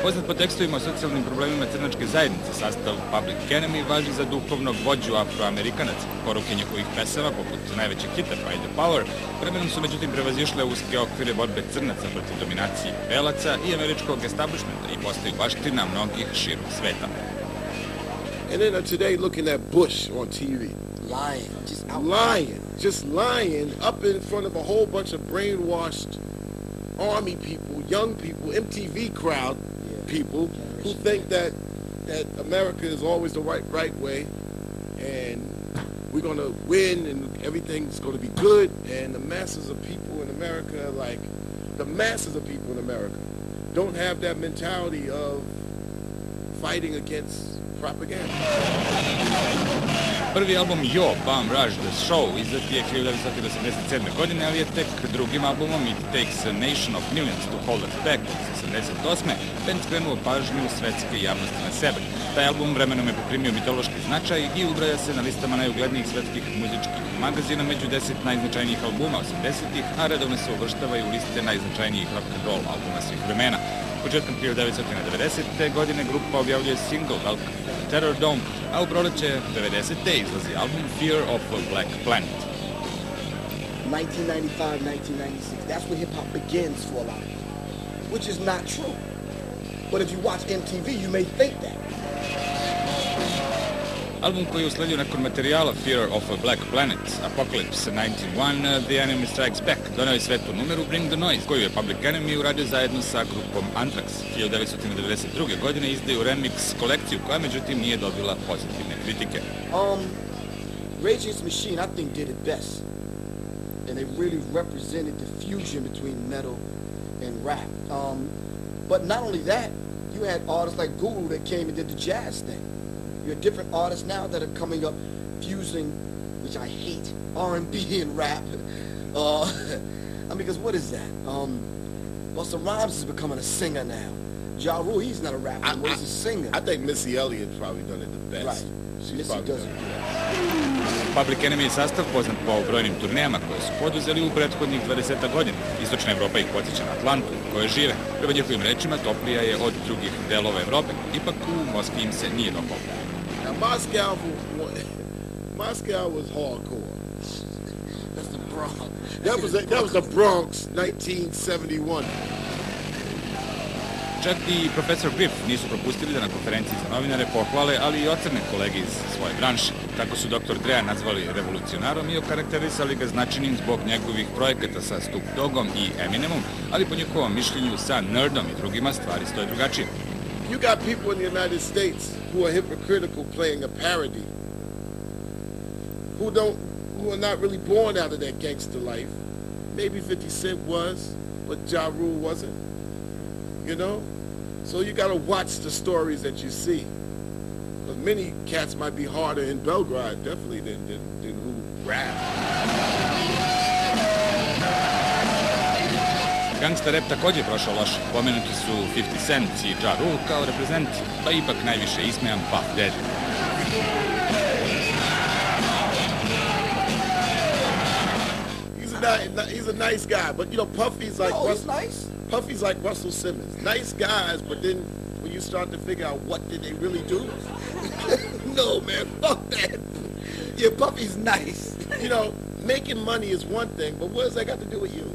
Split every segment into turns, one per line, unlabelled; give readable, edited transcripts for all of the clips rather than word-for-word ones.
Poznat po tekstovima o socijalnim problemima crnačke zajednice, sastav Public Enemy važi za duhovnog vođu afroamerikanaca. Poruke njihovih pesama, poput najvećeg hita By the Power, vremenom su međutim prevazišle uske okvire borbe crnaca protiv dominacije belaca i američkog establishmenta i postaju baština mnogih širom sveta.
And then today looking at Bush on TV. Just lying up in front of a whole bunch of brainwashed army people, young people, MTV crowd people who think that America is always the right way and we're going to win and everything's going to be good, and the masses of people in America don't have that mentality of fighting against propaganda.
Prvi album Yo, Bum Rush The Show izdat je 1987. godine, ali je tek drugim albumom It Takes a Nation of Millions to Hold Us Back iz 88. band skrenuo pažnju svetske javnosti na sebe. Taj album vremenom je poprimio mitološki značaj i ubraja se na listama najuglednijih svetskih muzičkih magazina među 10 najznačajnijih albuma 80-ih, a redovno se uvrštavaju u liste najznačajnijih rock and roll albuma svih vremena. Početkom 1990. godine grupa objavljuje single Welcome to the Terror Dome, a u proleće 90. izlazi album Fear of a Black Planet.
1995, 1996, that's when hip-hop begins for a lot of people, which is not true. But if you watch MTV, you may think that.
Album koji je usledio nakon materijala Fear of a Black Planet, Apocalypse 91, The Enemy Strikes Back, doneo je svetu numeru Bring the Noise, koju je Public Enemy uradio zajedno sa grupom Anthrax. 1992. godine izdaju remix kolekciju koja međutim nije dobila pozitivne kritike.
Rage Against the Machine, I think, did it best. And they really represented the fusion between metal and rap. But not only that, you had artists like Guru that came and did the jazz thing. You have different artists now that are coming up, fusing, which I hate, R&B and rap. I mean, because what is that? Busta Rhymes is becoming a singer now. Ja Rule, he's not a rapper anymore, he's a singer.
I think Missy Elliott's probably done it the best.
Right. Missy does it.
Public Enemy je sastav poznat po brojnim turnejama koje su poduzeli u prethodnih 20 godina. Istočna Evropa ih podsjeća na Atlantu, u kojoj žive. Prema njihovim rečima, toplija je od drugih delova Evrope. Ipak u Moskvi im se nije dopalo.
Now Moscow was hardcore.
That's the Bronx.
That was the Bronx, 1971.
Čak i profesor Griff nisu propustili da na konferenciji za novinare pohvale, ali i ocrne kolege iz svoje branše. Tako su Dr. Drea nazvali revolucionarom i okarakterisali ga značajnim zbog njegovih projekata sa Snoop Doggom i Eminemom, ali po njihovom mišljenju sa Nerdom i drugima stvari stoje drugačije.
You got people in the United States who are hypocritical playing a parody, who are not really born out of that gangster life. Maybe 50 Cent was, but Ja Rule wasn't. You know? So you got to watch the stories that you see. Because many cats might be harder in Belgrade, definitely, than who rap.
Gangsta rap također prošao loše. Pomenuti su 50 Cent i Ja Rule kao reprezenti, pa ipak najviše ismejan Puff Daddy.
He's a nice guy, but you know, Puffy's like...
No, he's nice.
Puffy's like Russell Simmons. Nice guys, but then when you start to figure out what did they really do? No, man, fuck that.
Yeah, Puffy's nice.
You know, making money is one thing, but what does that got to do with you?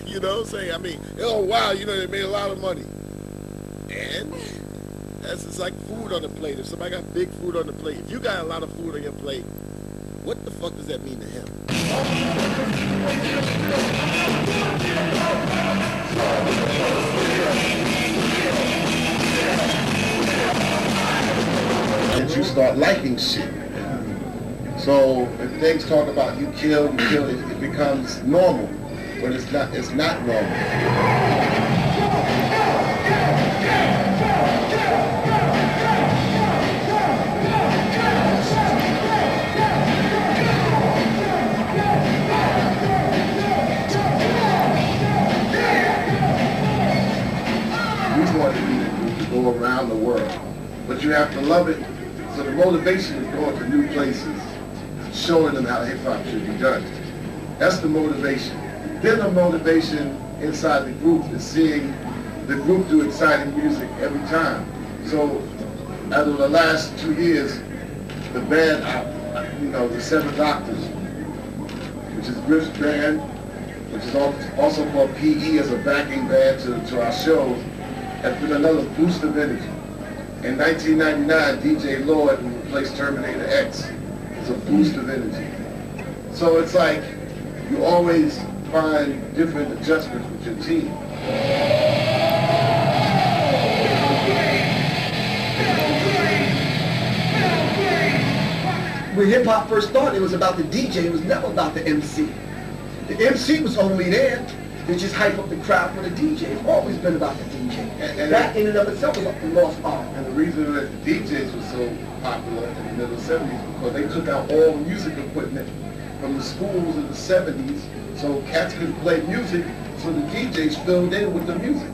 You know what I'm saying? I mean, oh, wow, you know, they made a lot of money. And that's just like food on the plate. If somebody got big food on the plate, if you got a lot of food on your plate, what the fuck does that mean to him?
And you start liking shit. So if things talk about you kill, it becomes normal, but it's not normal. Go around the world, but you have to love it. So the motivation is going to new places, showing them how hip-hop should be done. That's the motivation. Then the motivation inside the group is seeing the group do exciting music every time. So out of the last 2 years, the band, the Seven Doctors, which is Griff's band, which is also called PE as a backing band to our shows, has been another boost of energy. In 1999, DJ Lord, who replaced Terminator X, is a boost of energy. So it's like you always find different adjustments with your team.
When hip-hop first started, it was about the DJ, it was never about the MC. The MC was only there to just hype up the crowd for the DJ. It's always been about the DJ. And that in and of itself was a lost art.
And the reason that the DJs were so popular in the middle 70s because they took out all the music equipment from the schools in the 70s, so cats couldn't play music, so the DJs filled in with the music.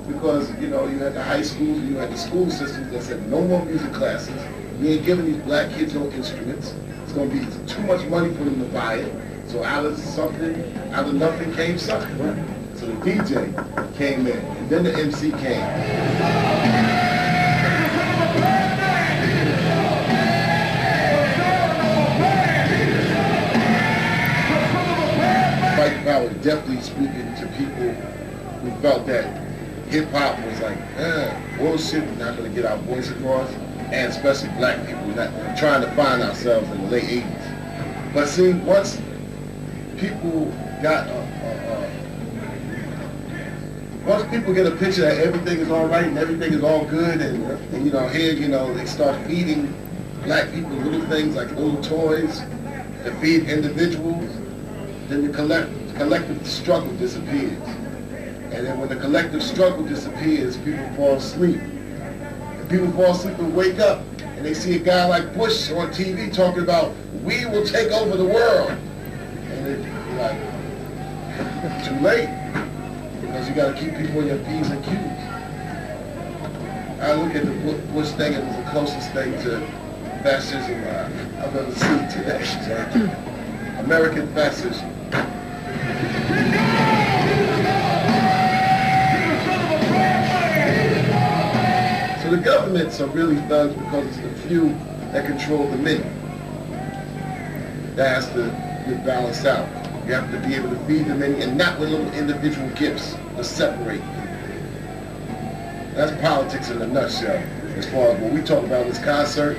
Because, you had the high schools and you had the school systems that said no more music classes. We ain't giving these black kids no instruments. It's going to be too much money for them to buy it. So out of nothing came something. Right? So the DJ came in, and then the MC came. Fight Power definitely speaking to people who felt that hip-hop was like, bullshit, we're not going to get our voice across, and especially black people, we're not trying to find ourselves in the late 80s. But see, once people got once people get a picture that everything is all right and everything is all good and they start feeding black people little things like little toys to feed individuals, then the collective struggle disappears. And then when the collective struggle disappears, people fall asleep. And people fall asleep and wake up and they see a guy like Bush on TV talking about, we will take over the world. And it's like, too late, because you got to keep people in your P's and Q's. I look at the Bush thing, it was the closest thing to fascism I've ever seen today. American fascism. So the governments are really thugs because it's the few that control the many. That has to get balanced out. You have to be able to feed the many and not with little individual gifts to separate people. That's politics in a nutshell. As far as what we talk about this concert,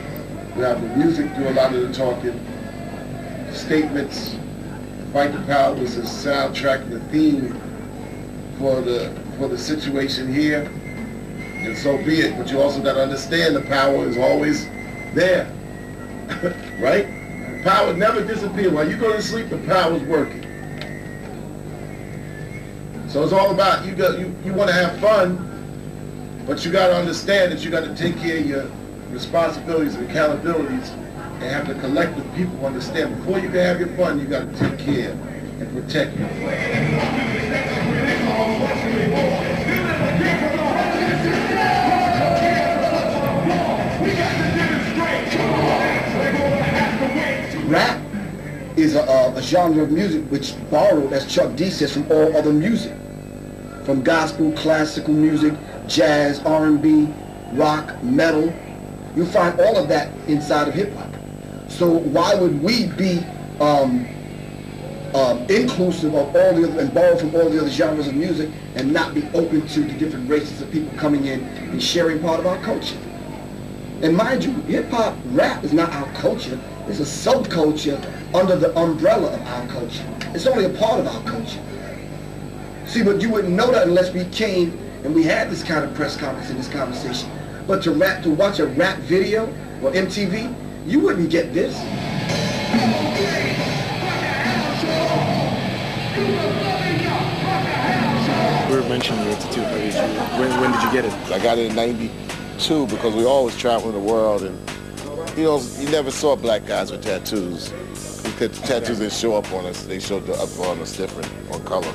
we have the music do a lot of the talking, statements. Fight the Power was the soundtrack and the theme for the situation here. And so be it, but you also got to understand the power is always there, right? Power never disappears. While you go to sleep, the power's working. So it's all about, you want to have fun, but you got to understand that you got to take care of your responsibilities and accountabilities and have the collective people understand. Before you can have your fun, you got to take care and protect your fun.
Rap is a genre of music which borrowed, as Chuck D says, from all other music. From gospel, classical music, jazz, R&B, rock, metal. You'll find all of that inside of hip-hop. So why would we be inclusive of all the other, and borrow from all the other genres of music and not be open to the different races of people coming in and sharing part of our culture? And mind you, hip-hop, rap is not our culture. It's a subculture under the umbrella of our culture. It's only a part of our culture. See, but you wouldn't know that unless we came and we had this kind of press conference and this conversation. But to watch a rap video or MTV, you wouldn't get this.
We were mentioning your tattoo. When did you get it?
I got it in '92 because we always traveling the world, and you never saw black guys with tattoos. Because tattoos didn't show up on us; they showed up on us different, on color.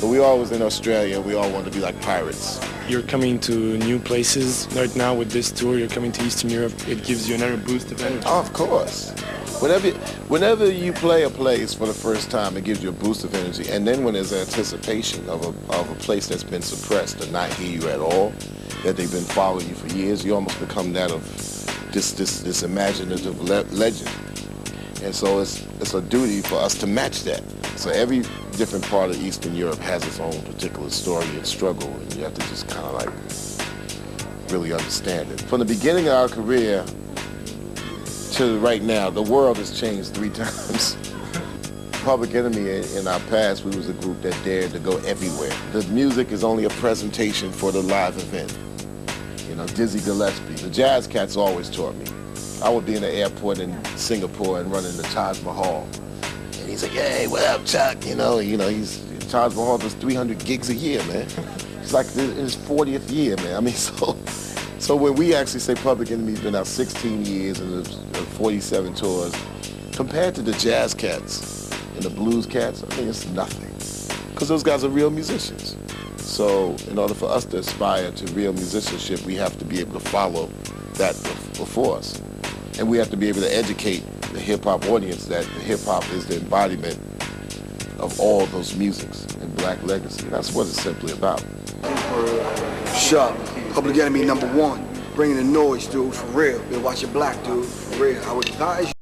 But we always in Australia. We all wanted to be like pirates.
You're coming to new places right now with this tour. You're coming to Eastern Europe. It gives you another boost of energy.
Oh, of course.
Whenever you play a place for the first time, it gives you a boost of energy. And then when there's anticipation of a place that's been suppressed or not hear you at all, that they've been following you for years, you almost become that of this imaginative legend. And so it's a duty for us to match that. So every different part of Eastern Europe has its own particular story and struggle, and you have to just kind of like really understand it. From the beginning of our career to right now, the world has changed 3 times. Public Enemy, in our past, we was a group that dared to go everywhere. The music is only a presentation for the live event. You know, Dizzy Gillespie, the Jazz Cats always taught me. I would be in the airport in Singapore and running the Taj Mahal. And he's like, hey, what up, Chuck? You know, Taj Mahal does 300 gigs a year, man. It's like in his 40th year, man. I mean, so when we actually say Public Enemy's been out 16 years and there's 47 tours, compared to the Jazz Cats and the Blues Cats, I mean, it's nothing. Because those guys are real musicians. So in order for us to aspire to real musicianship, we have to be able to follow that before us. And we have to be able to educate the hip-hop audience that the hip-hop is the embodiment of all those musics and Black legacy. That's what it's simply about.
Sharp, Public Enemy #1, bringing the noise, dude, for real. Been watching Black, dude, for real. I would advise you.